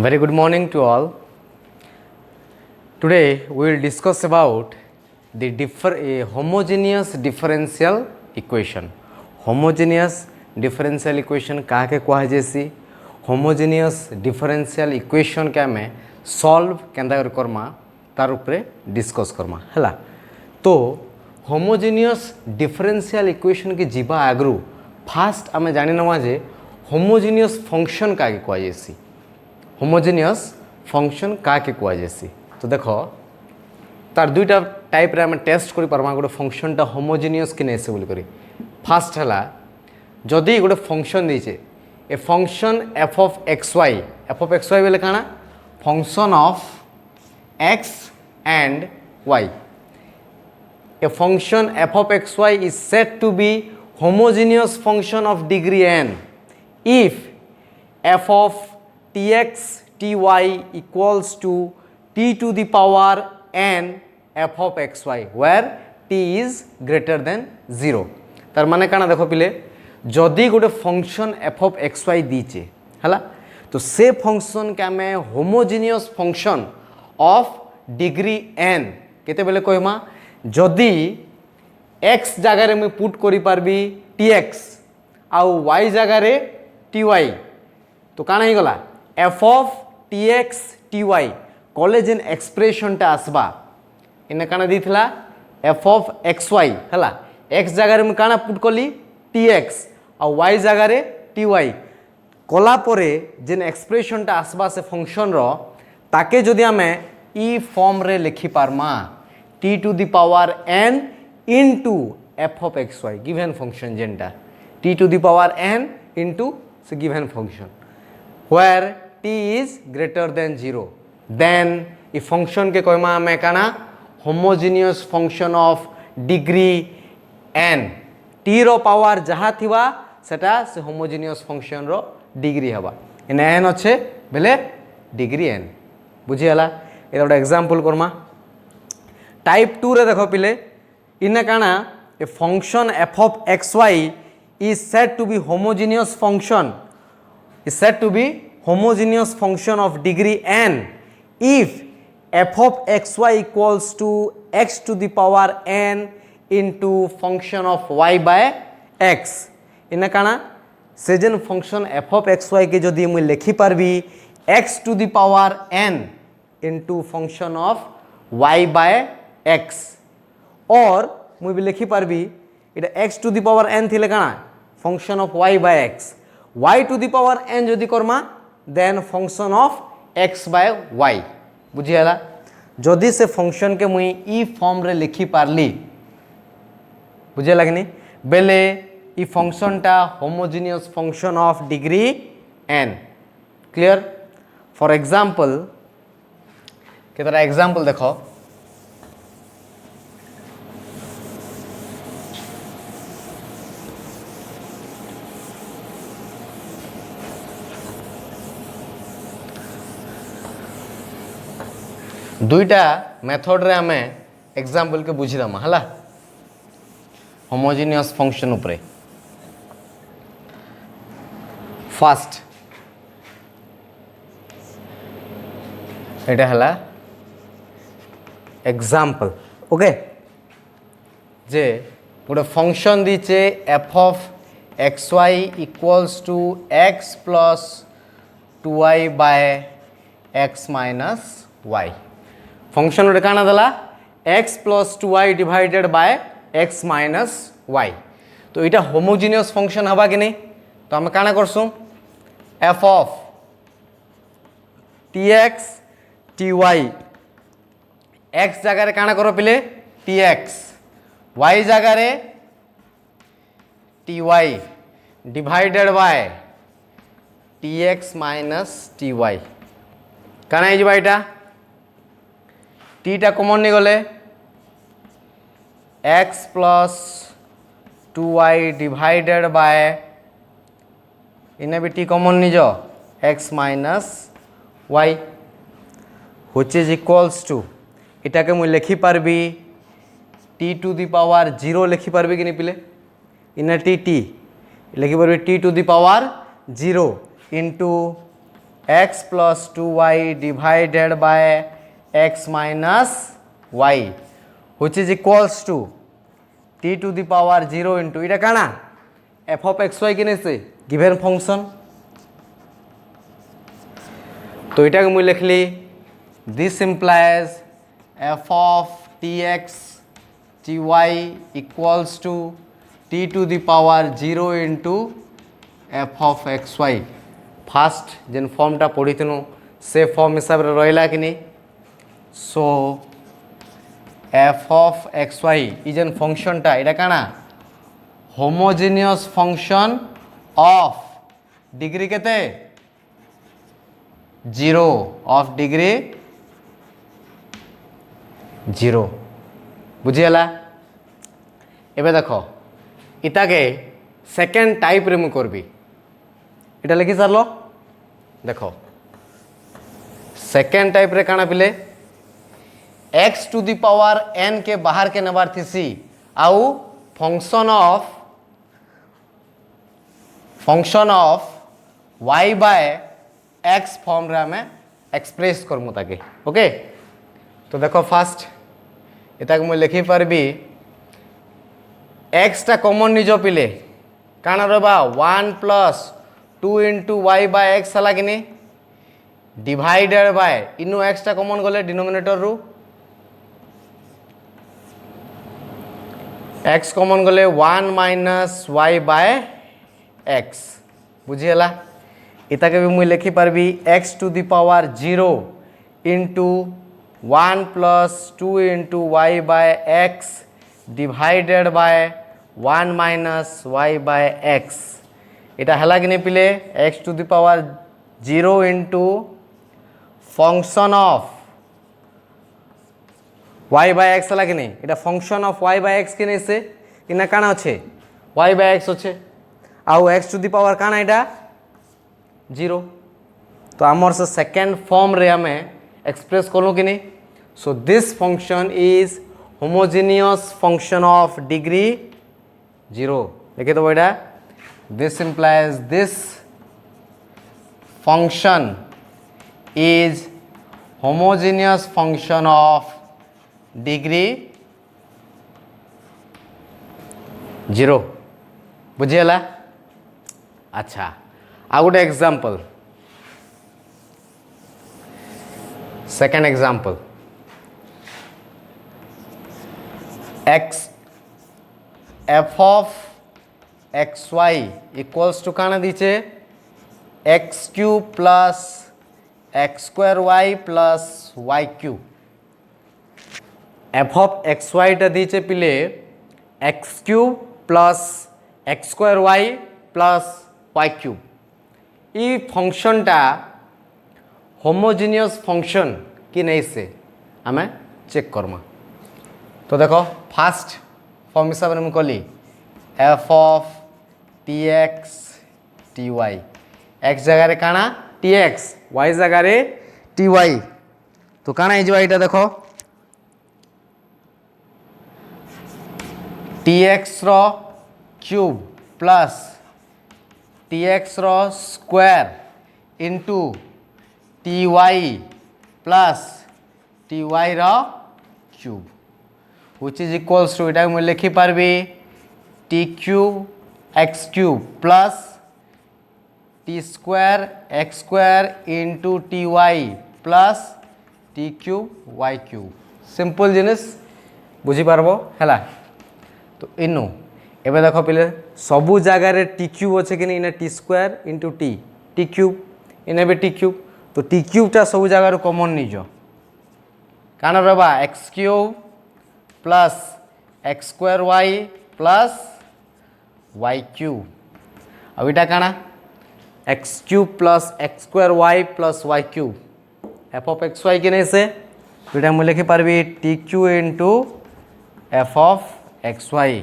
Very good morning to all. Today we will discuss about the homogeneous differential equation. Homogeneous differential equation काके कहा जैसी homogeneous differential equation के हमें solve केंदा Karma तार ऊपर discuss करमा हैला. तो homogeneous differential equation के जीवा आगरू फास्ट आमे जानी नवा जे homogeneous function काके कहा जैसी होमोजेनियस फंक्शन काके कुआ जैसी. तो देखो तार दुईटा टाइप रे हम टेस्ट करि परमा गोटे फंक्शनटा होमोजेनियस कि नैसे बोली करी. फास्ट हला जदि गोटे फंक्शन दीचे a function f of x y बेले काना function of x and y. A function f of x y is said to be homogeneous function of degree n if f of tx ty equals to t to the power n f of xy where t is greater than 0. तार माने काना देखो पिले जदि गोटे function f of xy दीचे हला तो से फंक्शन के आमे homogeneous function of degree n केते बेले कहमा जदि x जगह रे मैं पुट करि पारबी tx आउ y जगह रे ty तो काना ही गला f of tx ty college in expression टा आसबा इने काना दीथला f of xy हला x जगह रे मैं काना पुट कली tx और y जगह रे ty कला परे जेन एक्सप्रेशन टा आसबा से फंक्शन रो ताके जदि हमें ई फॉर्म रे लिखि पारमा t to the power n into f of xy given function जेनटा t to the power n into से given function where t is greater than 0 then ई फंक्शन के कहमा हमें काना homogeneous function of degree n t रो power जहाँ थिवा सेटा से होमोजेनियस फंक्शन रो डिग्री हवा इन n अच्छे बेले डिग्री n बुझी हला. एटा गोटे एग्जांपल करमा टाइप 2 रे देखो पिले इने काना a function f of xy is said to be homogeneous function of degree n if f of xy equals to x to the power n into function of y by x. इने काना से जेन function f of xy के जदि मुई लिखि पारबी x to the power n into function of y by x और मुई भी लिखि पारबी इटा x to the power n थिले काना function of y by x y to the power n जदि Karma then function of x by y बुझी हला. जदि से फंक्शन के मुई ई फॉर्म रे लिखि पारली बुझे लगनी बेले ई फंक्शन टा homogeneous function of degree n. Clear. For example के तरह एग्जांपल देखो दुईटा मेथड रे हमें एग्जांपल के बुझी दमा हला होमोजेनियस फंक्शन उपरे. फर्स्ट एटा हला एग्जांपल ओके जे गोटे function दीचे f of xy equals to x plus 2y by x minus y. Function गोटे काना दला x plus 2y divided by x minus y. तो इटा होमोजेनियस फंक्शन हवा कि नहीं तो हम काना करसु f of tx ty x जगह रे काना करो पिले tx y जगह रे ty divided by tx minus ty काना है जी इटा टी टा कॉमन नहीं गले x plus 2y divided by इने भी टी कॉमन नहीं जो x minus y which is equals to इटा के मुझे लिखी पारबी t to the power 0 लिखी पारबी कि नहीं पिले इने t लिखी पारबी t to the power 0 into x plus 2y divided by x minus y which is equals to t to the power 0 into এটা কানা f of xy কিনেছে given function তো এটাকে মুই লিখলি this implies f of tx ty equals to t to the power 0 into f of xy first যেন ফর্মটা পড়িতেনু সে form হিসাবে রহিলা কি নি so f of xy is an ফাংশনটা এটা কানা হোমোজেনিয়াস ফাংশন অফ ডিগ্রি কেতে 0 অফ ডিগ্রি 0 বুঝিলা এবে দেখো ইটাকে সেকেন্ড টাইপ রে মু করবি এটা লিখি সারলো দেখো सेकेंड टाइप रे काना पिले x to the power n के बाहर के नंबर थीसी आउ function of y by x form रे हमें एक्सप्रेस करमु ताके ओके तो देखो फास्ट एताके मु लिखि परबी x टा कॉमन निजो पिले काना रहबा 1 plus 2 into y by x हला कि नहीं डिवाइडेड बाय इनु x टा कॉमन गले डिनोमिनेटर रु x कॉमन गले 1 minus y by x बुझिएला इताके भी मुई लिखि परबी x to the power 0 into 1 plus 2 into y by x divided by 1 minus y by x এটা হেলা কিনে পিলে x to the power 0 into function of y by x হেলা কিনে এটা function of y by x কিনে এসে কিনা কানা আছে y by x আছে আউ x to the power কানা এটা 0 তো আমার সে সেকেন্ড ফর্ম রে আমি এক্সপ্রেস করলো কিনে so this function is homogeneous function of degree 0 লিখে দেবো এটা this implies this function is homogeneous function of degree 0 बुझिएला अच्छा आ गोटे example second example x f of xy equals to काना दीचे x cube plus x square y plus y cube f of xy टा दीचे पिले x cube plus x square y plus y cube ई function टा homogeneous function कि नहीं से हमें check Karma तो देखो फास्ट फॉर्म हिसाब से मैं कली f of tx ty x जगह रे काना tx y जगह रे ty तो काना हो जाए देखो tx रो क्यूब प्लस tx रो square into ty plus ty रो cube which is equals to এটা मैं लिखि पारबी t cube x cube plus t square x square into ty plus t cube y cube simple जिनिस बुझी पारबो हैला तो इनु एबे देखो पिले सबु जगह रे t cube अछि कि इने t square into t cube इने बे t cube तो t cube टा सबु जगह रे कॉमन निजो काना रहबा x cube plus x square y plus y cube अब इटा काना x cube plus x square y plus y cube f of x y के नहीं से तो इटा मैं लिखि पारबी t q into f of x y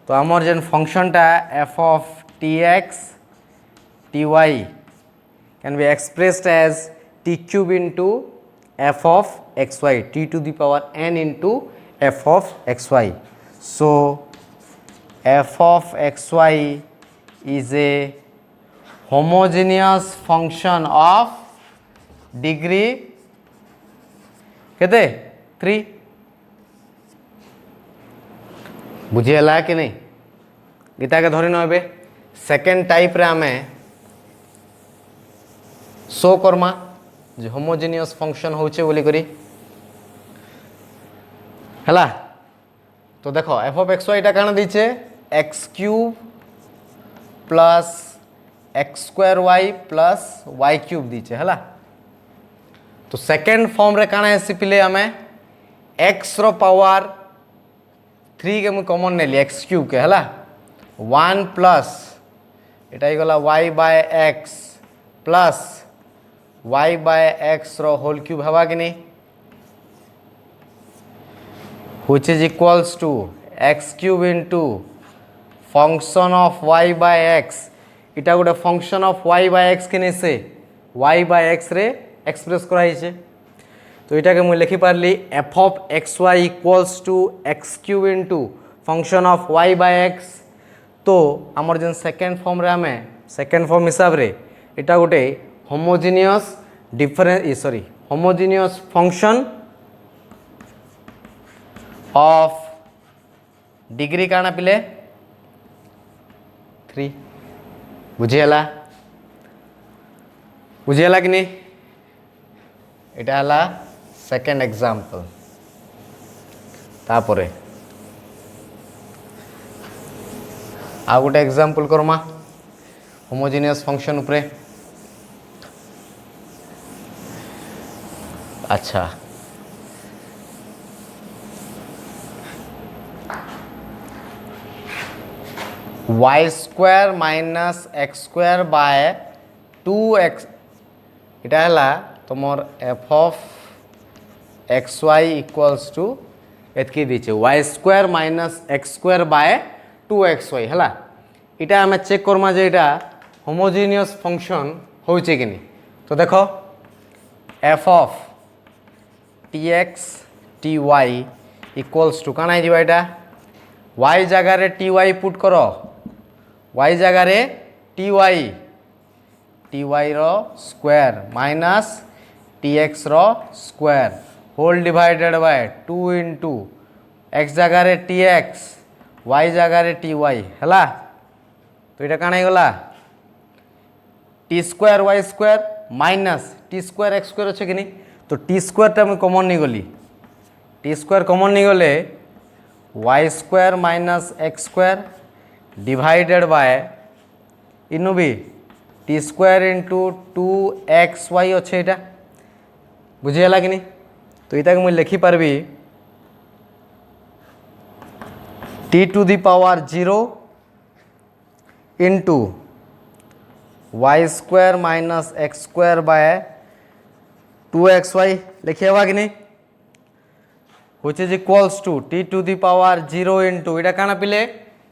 तो आमर जेन फंक्शन टा f of tx ty can be expressed as t cube into f of xy t to the power n into f of xy so f of xy is a homogeneous function of degree केते 3 बुझीगला कि नहीं गीता के धरी नबे second type रे आमे show Karma जे homogeneous function होचे बोली करी हला तो देखो एफ ऑफ एक्स वाई टा काना दीचे x cube plus x square y plus y cube दीचे हला तो सेकेंड फॉर्म रे काना एसी पिले आमे एक्स रो पावर 3 के मु कॉमन नेली एक्स क्यूब के हला 1 प्लस एटा ही गला y by x plus y by x रो होल क्यूब हवा कि नहीं which is equals to x cube into function of y by x इटा गोटे function of y by x के नहीं से y by x रे एक्सप्रेस कराई छे तो इटा के मु लिखि पारली f of xy equals to x cube into function of y by x तो हमर जन सेकंड फॉर्म रे हमें सेकंड फॉर्म हिसाब रे इटा गोटे homogeneous homogeneous function of degree काना पिले 3 बुझीगला कि नहीं इटा हला सेकेंड एग्जांपल तापरे आ गोटे एग्जांपल करमा होमोजेनियस फंक्शन उपरे अच्छा y square minus x square by 2x इटा हला तुमर f of x y equals to एतकी दीचे y square minus x square by 2x y हला इटा हमें चेक करमा जे इटा होमोजेनियस फंक्शन होचे कि नहीं तो देखो F of T X T Y equals to काना जीवा इटा वाई जगह रे टी वाई पुट करो y जगह रे टी वाई रो स्क्वायर माइनस टी एक्स रो square whole divided by 2 into X जगह रे टी एक्स वाई जगह रे टी वाई हला तो इटा काना गला T square Y square minus T square X square अच्छे कि नहीं तो टी स्क्वायर टा कॉमन नहीं गली टी स्क्वायर कॉमन नहीं गले Y square minus x square divided by इनु भी टी स्क्वायर इंटू 2xy अच्छे इटा बुझीगला कि नहीं तो इटा मुझे लिखि पारबी t to the power 0 into y square minus x square by 2xy लिखिएगा कि नहीं which is equals to t to the power 0 into इटा काना पिले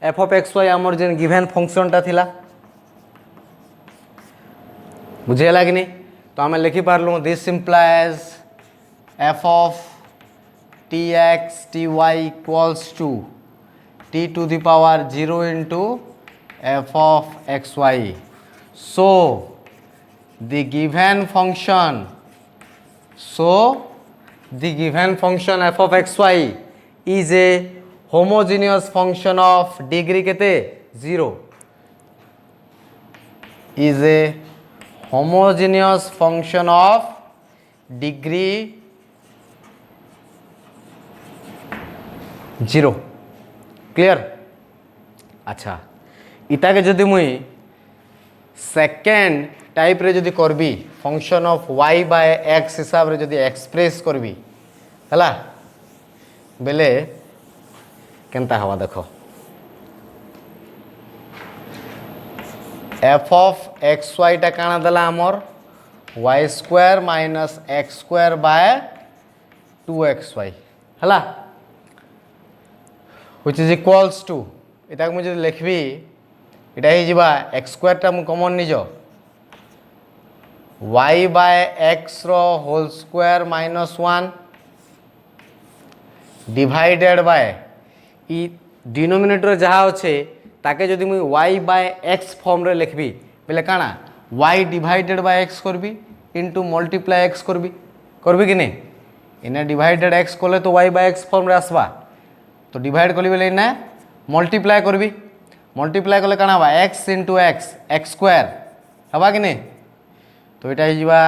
f of xy आमर जेन गिवन फंक्शन टा थिला बुझेला कि नहीं तो आमे लिखि पारलु this implies f of tx ty equals to t to the power 0 into f of xy so the given function f of xy is a homogeneous function of degree केते 0 is a homogeneous function of degree 0 clear अच्छा इटा के जदि मुई second type रे जदि करबी function of y by x हिसाब रे जदि एक्सप्रेस करबी हला बेले केनता हवा देखो f ऑफ एक्स वाई टा काना दला आमर y square minus x square by 2xy हला which is equals to इटा मुझे लिखबी इटा ही जीवा x स्क्वायर टा मु कॉमन निजो y बाय x रो whole square minus 1 divided by इ डिनोमिनेटर जहाँ अच्छे ताके जदि मुई y बाय x फॉर्म रे लिखबी बेले काना y डिवाइडेड बाय x करबी इंटू मल्टीप्लाई एक्स करबी कि नहीं इन्हें डिवाइडेड एक्स कले तो वाई बाय एक्स फॉर्म रे आसवा तो डिवाइड कली बेले इन्हें मल्टीप्लाई करबी मल्टीप्लाई कले काना हवा X into X X square हवा कि नहीं तो यहाँ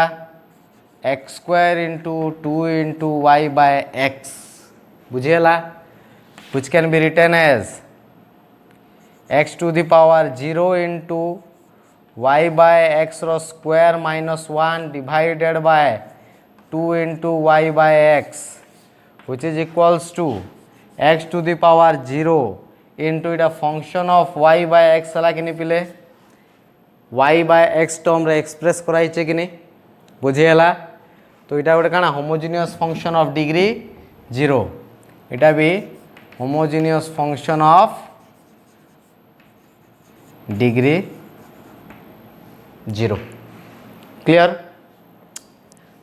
X square into 2 into Y by X बुझेला which can be written as x to the power 0 into y by x रो square minus 1 divided by 2 into y by x which is equals to x to the power 0 into इटा function of y by x हला कि नहीं पिले y by x term रे express कराई चे कि नहीं बुझेला तो इटा गोटे काना होमोजेनियस फंक्शन ऑफ डिग्री 0 इटा भी homogeneous function of degree 0 clear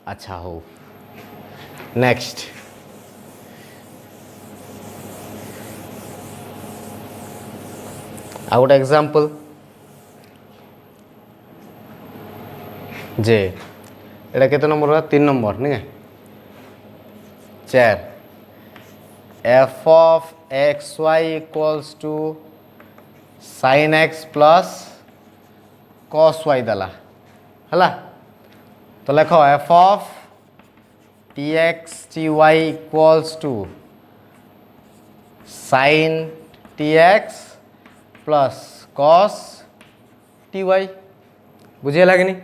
अच्छा हो नेक्स्ट आ गोटे एग्जांपल जे एटा केते नंबर हुआ 3 नंबर नहीं 4 f of xy equals to sin x plus cos y दला हला तो लिखो f of tx ty equals to sin tx plus cos ty बुझे लगे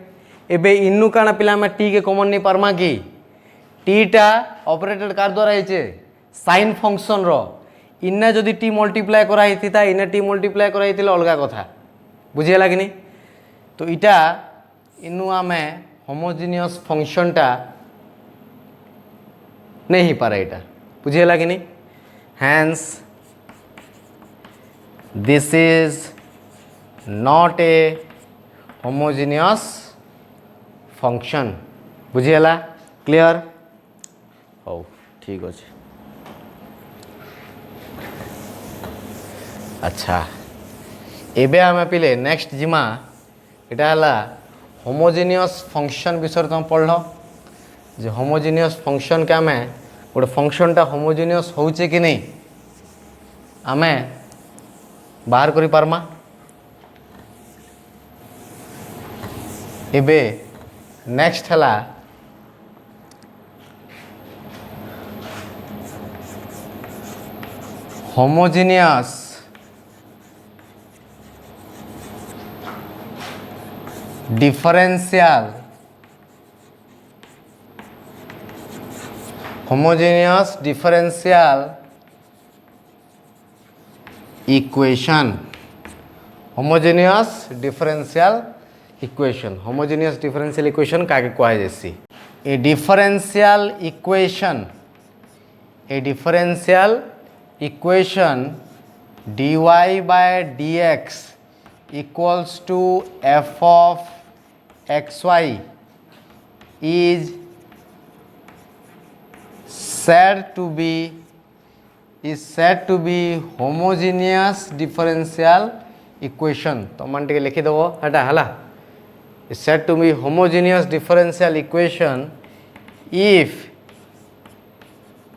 एबे इन्नु काना पिला में टी के कॉमन नहीं परमा कि टीटा ऑपरेटेड कार द्वारा है साइन फंक्शन रो इन्ना जदि टी मल्टीप्लाई करा हिता इन्ना टी मल्टीप्लाई करा हितिले अलगा कथा बुझे लगे नहीं तो इटा इन्नु आमे होमोजेनियस फंक्शन टा नहीं पारे इटा बुझे लगे नहीं hence this is not a homogeneous function बुझीगला क्लियर हो ठीक अच्छे अच्छा एबे आम पिले नेक्स्ट जिमा इटा हला होमोजेनियस फंक्शन विषय तुम पढ़ जे होमोजेनियस फंक्शन के आम गोटे फंक्शनटा होमोजेनियस होचे कि नहीं आमे बाहर करि पारमा एबे नेक्स्ट हला homogeneous differential homogeneous differential equation homogeneous differential equation homogeneous differential equation काके कहा जैसी a differential equation dy by dx equals to f of xy is said to be homogeneous differential equation तो मन टे लिखी देव हटा हला is said to be homogeneous differential equation if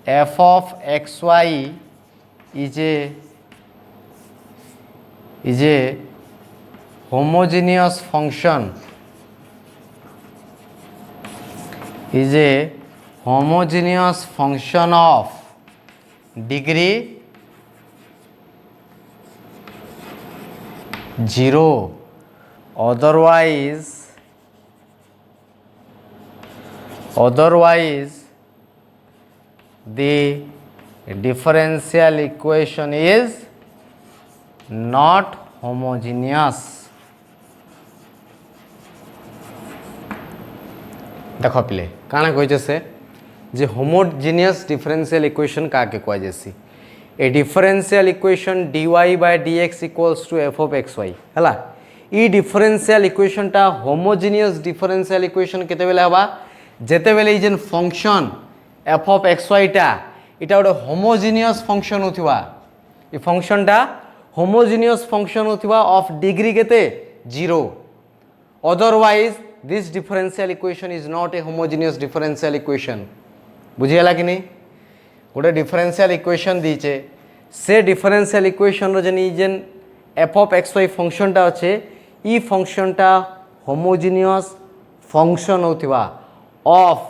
f of xy is a homogeneous function of degree 0 otherwise the differential equation is not homogeneous देखो पिले काना कहे से जे होमोजेनियस डिफरेंशियल इक्वेशन का के कह जैसी a differential equation dy by dx equals to f of xy हला ई डिफरेंशियल इक्वेशन टा होमोजेनियस डिफरेंशियल इक्वेशन केते बेले हवा जेते बेले ई जेन फंक्शन f of xy टा इटा गोटे होमोजेनियस फंक्शन होथिबा ई फंक्शन टा होमोजेनियस फंक्शन होथिबा ऑफ डिग्री केते 0 otherwise this differential equation is not a homogeneous differential equation बुझीगला कि नहीं गोटे differential equation दीचे से differential equation रो जेन f of xy फंक्शन टा अच्छे ई फंक्शन टा homogeneous function होतिबा of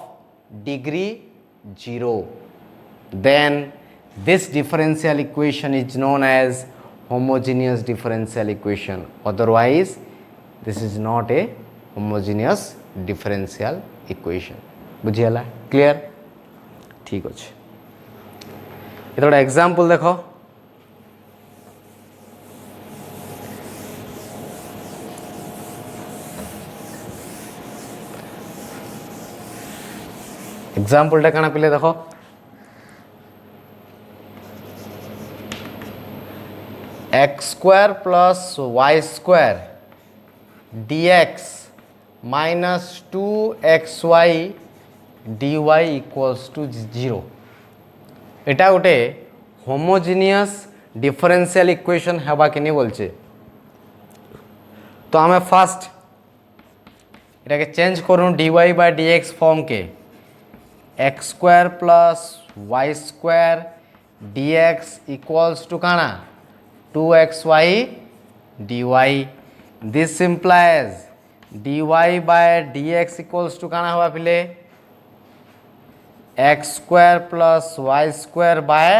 degree 0 then this differential equation is known as homogeneous differential equation otherwise this is not a homogeneous differential equation बुझीगला clear ठीक अच्छे ये थोड़ा एग्जांपल देखो एग्जांपल टा काना पिले देखो x square plus y square dx minus 2xy dy equals to 0 এটা গোটে হোমোজিনিয়াস ডিফারেন্সিয়াল ইকুয়েশন হেবা কি নি বলছে তো আমি ফার্স্ট এটাকে চেঞ্জ করুন dy বাই dx ফর্ম কে x square plus y square dx equals to কানা 2xy dy this implies dy by dx equals to কানা হবা পিলে x square plus y square by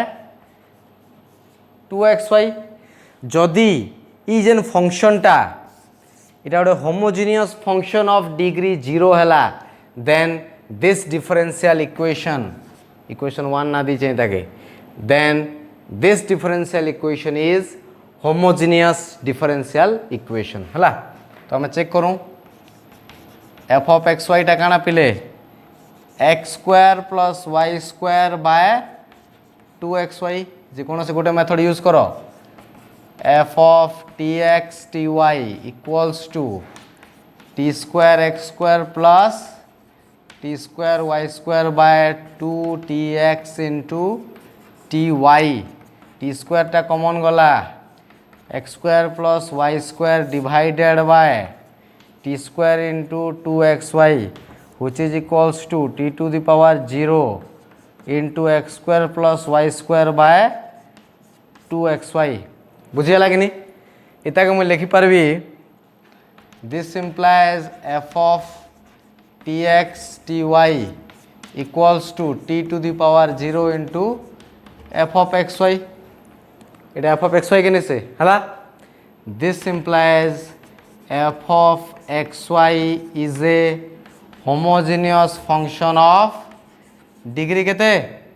2xy যদি এই যেন ফাংশনটা এটা একটা হোমোজিনিয়াস ফাংশন অফ ডিগ্রি 0 হেলা দেন দিস ডিফারেন্সিয়াল ইকুয়েশন 1 না দিয়ে চাই থাকে then this differential equation is homogeneous differential equation হেলা তো আমি চেক করুন f of xy টা কানা পিলে x square plus y square by 2xy যে কোনো সে গোটে মেথড ইউজ করো f of tx ty equals to t square x square plus t square y square by 2tx into ty t square টা common গলা x square plus y square divided by t square into 2xy which is equals to t to the power 0 into x square plus y square by 2xy বুঝিয়ে লাগেনি এটাকে আমি লিখি পারবি this implies f of tx ty equals to t to the power 0 into f of xy এটা f of xy কে নিছে হলা this implies f of xy is a homogeneous function of degree kete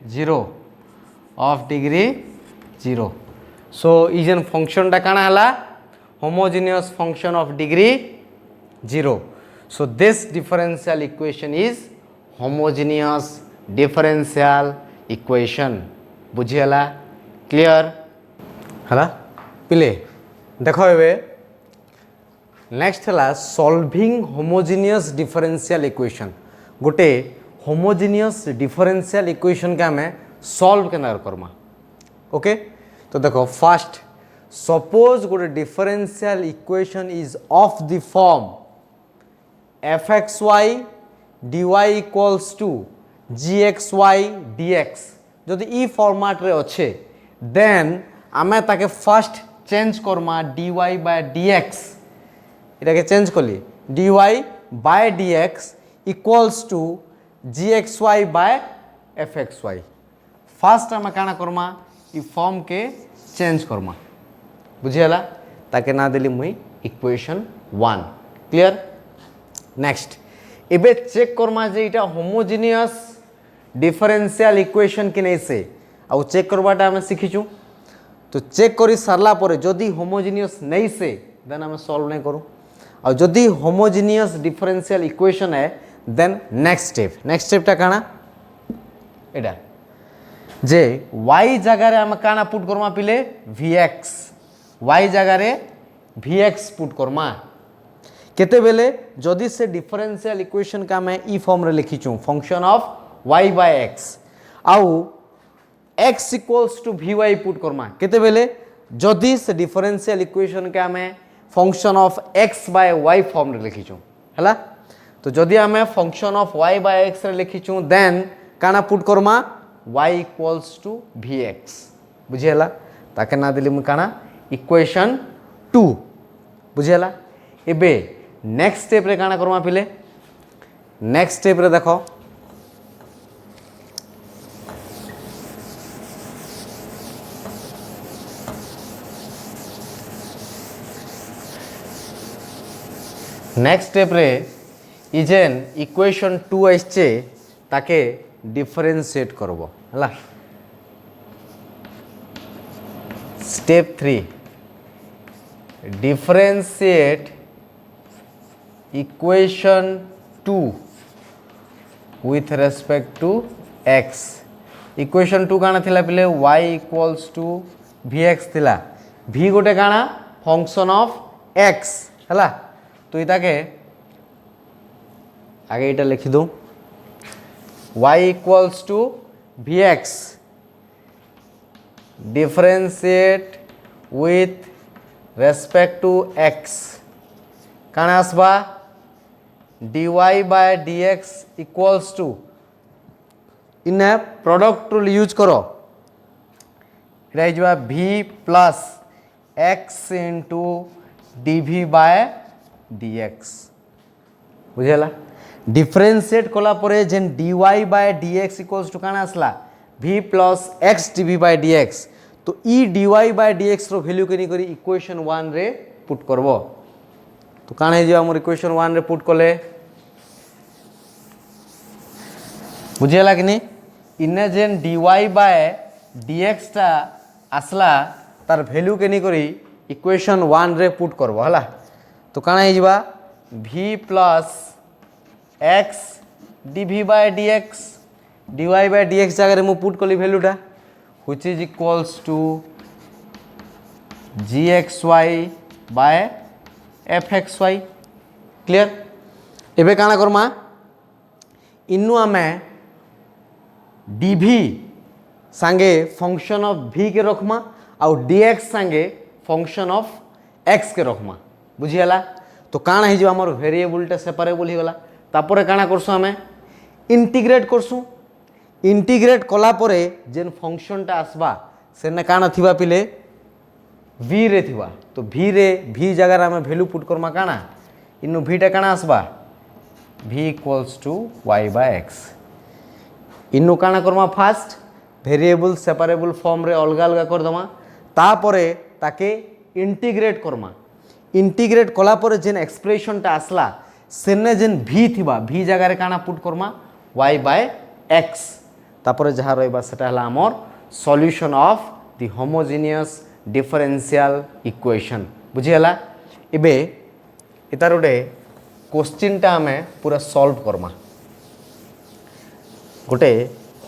0 of degree 0 so is an function ta kana hala homogeneous function of degree 0 so this differential equation is homogeneous differential equation बुझियला clear hala pile देखो एबे next है solving homogeneous differential equation गोटे homogeneous differential equation के आम solve के करमा okay तो देखो फास्ट सपोज गोटे differential equation is of the form F X Y D Y equals to G X Y D X जदि ई फॉर्मेट रे अच्छे देन आमे ताके फास्ट चेंज करमा D Y by D X এটাকে চেঞ্জ করলি dy by dx equals to gxy by fxy first আমি কানা করমা ই ফর্ম কে চেঞ্জ করমা বুঝিলা তাকে না দিলি মুই ইকুয়েশন 1 ক্লিয়ার নেক্সট এবে চেক করমা যে এটা হোমোজিনিয়াস ডিফারেন্সিয়াল ইকুয়েশন কি নেইছে আউ চেক করবাটা আমি শিখিছু তো চেক করি সারলা পরে যদি হোমোজিনিয়াস নেইছে দেন আমি সলভ নাই করু और जदि होमोजिनियस डिफरेंशियल इक्वेशन है देन नेक्स्ट स्टेपटा काना एटा जे y जगह रे हम काना पुट करमा पिले vx y जगह रे vx पुट करमा केते बेले जदि से डिफरेंशियल इक्वेशन का मैं ई फॉर्म रे लिखिछु function of y by x आउ x equals to vy put करमा केते बेले जदि से डिफरेंशियल इक्वेशन का मैं function of x by y form रे लिखिछु हला तो जदि आम function of y by x रे लिखिचु देन काना पुट करमा y इक्वल्स टू vx बुझीला ताके ना देली मु काना इक्वेशन 2 बुझीला। एबे नेक्स्ट स्टेप रे काना करमा पिले नेक्स्ट स्टेप रे देखो नेक्स्ट स्टेप रे इजेन इक्वेशन 2 आइछे ताके डिफरेंशिएट करबो हला। Step 3 differentiate equation 2 with respect to x। Equation 2 काना थिला पिले y इक्वल्स टू vx थिला v गोटे काना फंक्शन ऑफ x हला। तो इता के आगे इटा लिखि दो y equals to vx differentiate with respect to x काना आसबा dy by dx equals to in product rule use करो इटा हिजबा v plus x into dv by dx बुझेला। डिफरेंशिएट कला परे जेन dy by dx equals to काना आसला v plus x dv by dx। तो ई dy बाय dx रो वैल्यू केनी करी इक्वेशन 1 रे पुट करबो। तो काना हे जे हमर इक्वेशन 1 रे पुट कले बुझेला कि नहीं इने जेन dy बाय dx टा आसला तार वैल्यू केनी करी इक्वेशन 1 रे पुट करबो हला। तो काना हे जिबा v plus x dv by dx dy by dx जगह रे मु पुट कली वैल्यूटा which is equals to gxy by fxy clear. एबे काना करमा इन्नु आमे dv सांगे फंक्शन ऑफ v के रखमा और dx सांगे फंक्शन ऑफ x के रखमा बुझीला। तो काना हे जे हमर वेरिएबलटा सेपरेबल ही गला तापरे काना करसु हमें इंटीग्रेट करसु इंटीग्रेट कला परे जेन फंक्शनटा आसबा सेने काना थिबा पिले v रे थिबा। तो v रे v जगह रे हमें वैल्यू पुट करमा काना इनु v टा काना आसबा v equals to y by x। इनु काना करमा फास्ट वेरिएबल सेपरेबल फॉर्म रे अलग अलग कर दमा तापरे ताके इंटीग्रेट करमा इंटीग्रेट कला परे जेन एक्सप्रेशनटा आसला सेने जेन v थिबा v जगह रे काना पुट करमा y बाय x तापरे जहा रहबा सेटा हला हमर solution of the homogeneous differential equation बुझियला। एबे इतार गोटे क्वेश्चनटा हमें पूरा सॉल्व करमा गोटे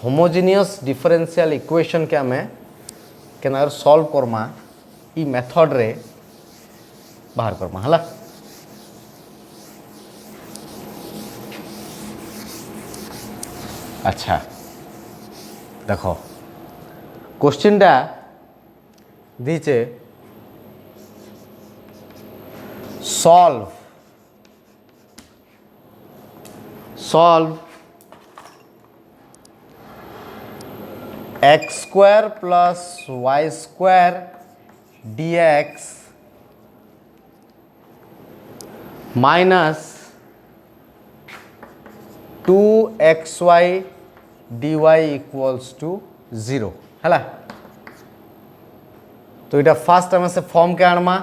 होमोजेनियस डिफरेंशियल इक्वेशन के हमें केनार सॉल्व करमा ई मेथड रे बाहर करमा हला। अच्छा देखो क्वेश्चनटा दीचे solve x square plus y square dx minus 2xy dy equals to 0 है। तो इटा फास्ट हमें से फॉर्म के आनमा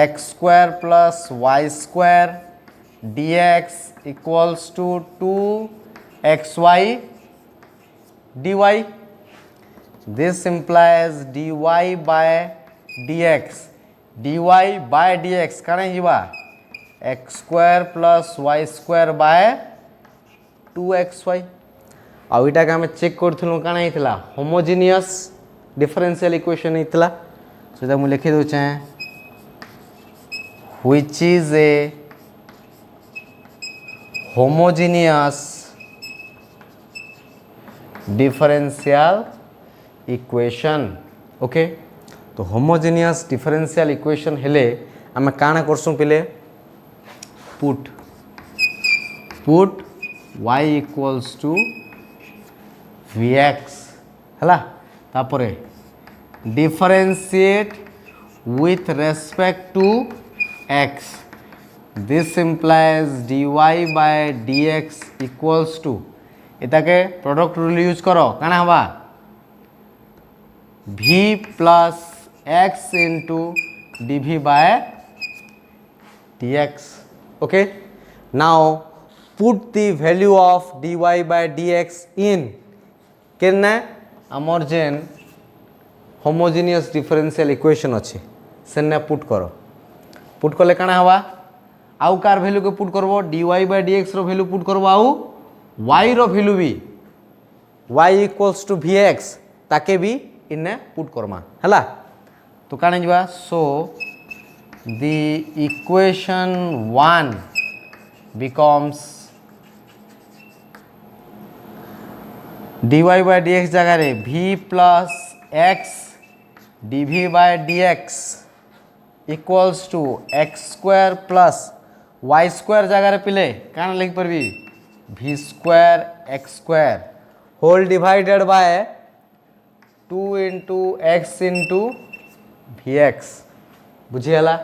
x square plus y square dx equals to 2xy dy। This implies dy by dx काना हिबा x square plus y square by 2xy। आउ इटा के हमें चेक करथुनु काना हितला होमोजेनियस डिफरेंशियल इक्वेशन हितला। सो इटा मु लिखि दउ छै which is a homogeneous differential equation. Okay तो होमोजेनियस डिफरेंशियल इक्वेशन हेले आमे काना करसु पिले put put y equals to vx हला तापरे differentiate with respect to x. This implies dy by dx equals to इताके प्रोडक्ट रूल यूज करो काना हवा v plus x into dv by dx. Okay, now put the value of dy by dx in केना आमर जेन homogeneous differential equation अच्छे सेने put करो put कले काना हवा आउ कार वैल्यू के पुट करबो dy by dx रो वैल्यू पुट करबो आउ y रो वैल्यू भी y इक्वल्स टू vx ताके भी इने पुट करमा हला तो काने जबा so the equation 1 becomes dy by dx जगह रे v plus x dv by dx equals to x square plus y square जगह रे पिले काना लिख परबी v square x square whole divided by 2 into x into vx बुझियला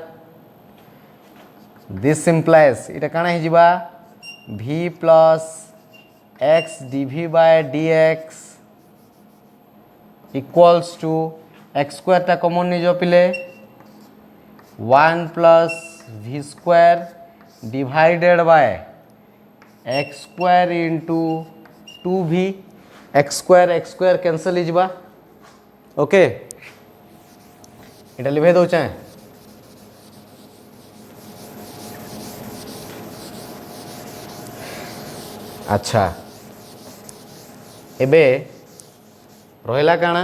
this implies इटा काना हे जिबा v plus x dv by dx equals to x square टा कॉमन नहीं जो पिले 1 plus v square divided by x square into 2v x square cancel ही जिबा okay इटा लिखे दो चाहे अच्छा एबे रोहिला काना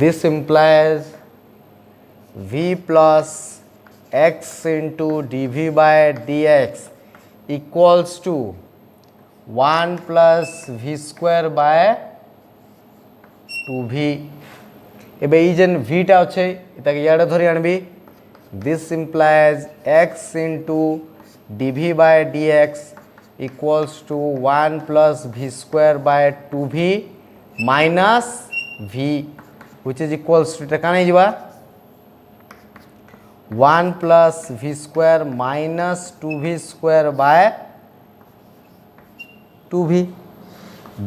this implies v plus x into dv by dx equals to 1 plus v square by 2v एबे ई जेन v टा अच्छे इताके याडे धरि आनबी this implies x into dv by dx equals to 1 plus v square by 2v minus v which is equals to এটা কানে যাবা 1 plus v square minus 2v square by 2v.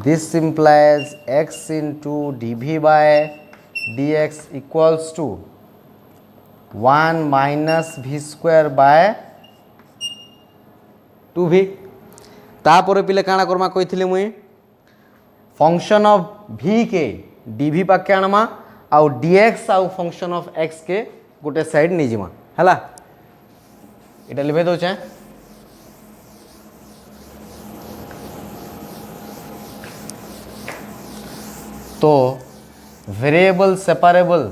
This implies x into dv by dx equals to 1 minus v square by 2v. तापर पिले काना करमा कही मुई function of v के dv पाके आनमा आउ dx आउ फंक्शन ऑफ x के गोटे साइड नहीं जिमा हला इटा लिखे दो चाहे तो वेरिएबल सेपरेबल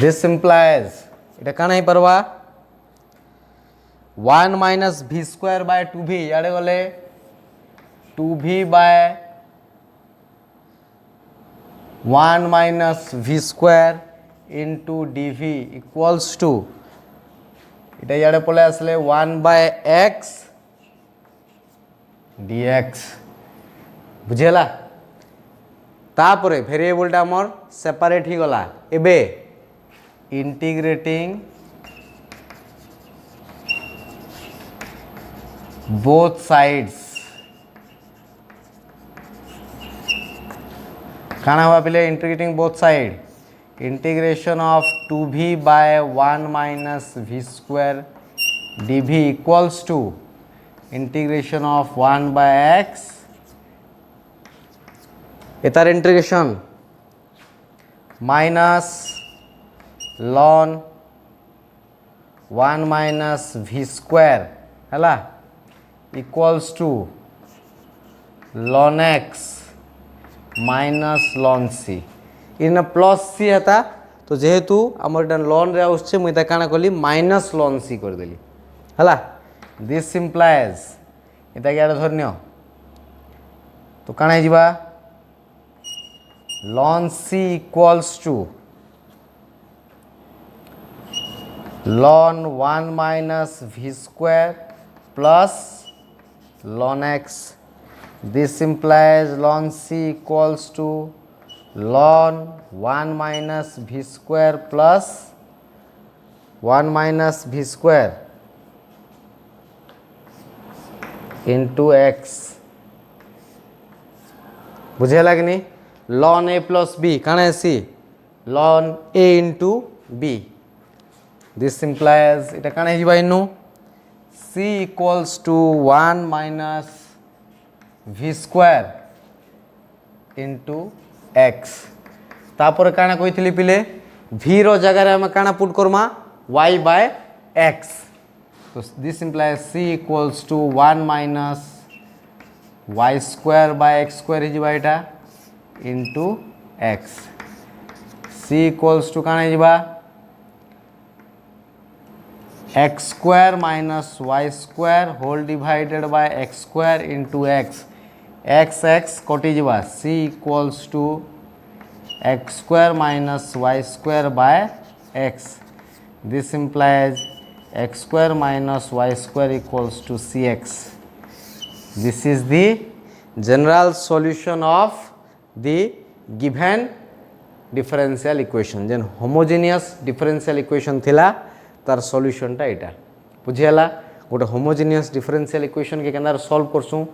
दिस implies इटा काना ही परवा 1 minus v square by 2v याडे गले 2v by 1 minus v square into dv equals to इटा याडे पले आसले 1 by x dx बुझेला तापरे वेरिएबल टा हमर सेपरेट ही गला एबे इंटीग्रेटिंग both sides काना हुआ पिले integrating both side integration of 2v by 1 minus v square dv equals to integration of 1 by x इतार integration minus ln 1 minus v square हला equals to ln x minus ln c in plus सी हेता तो जेहेतु आमर लन रे आछे मुई काना कली माइनस ln c कर देली हला दिस implies इता यार धरनियो तो काना जिबा ln c equals to ln 1 minus v square plus ln x. This implies ln c equals to ln 1 minus v square plus 1 minus v square into x. बुझे लगनी ln a plus b कण है c ln a into b. This implies इटा कण है जीवा इन्नु c equals to 1 minus v square into x. तापर कण कही पिले v रो जगह आम कण पुट करमा y by x. So this implies c equals to 1 minus y square by x square हिजवा इटा into x. c equals to कण हिजवा x square minus y square whole divided by x square into x. x कटि जिवा c equals to x square minus y square by x. This implies x square minus y square equals to cx. This is the general solution of the given differential equation. Gen homogeneous differential equation थिला तार solution टा इटा बुझियाला गोटे homogeneous differential equation के केंदार solve करसु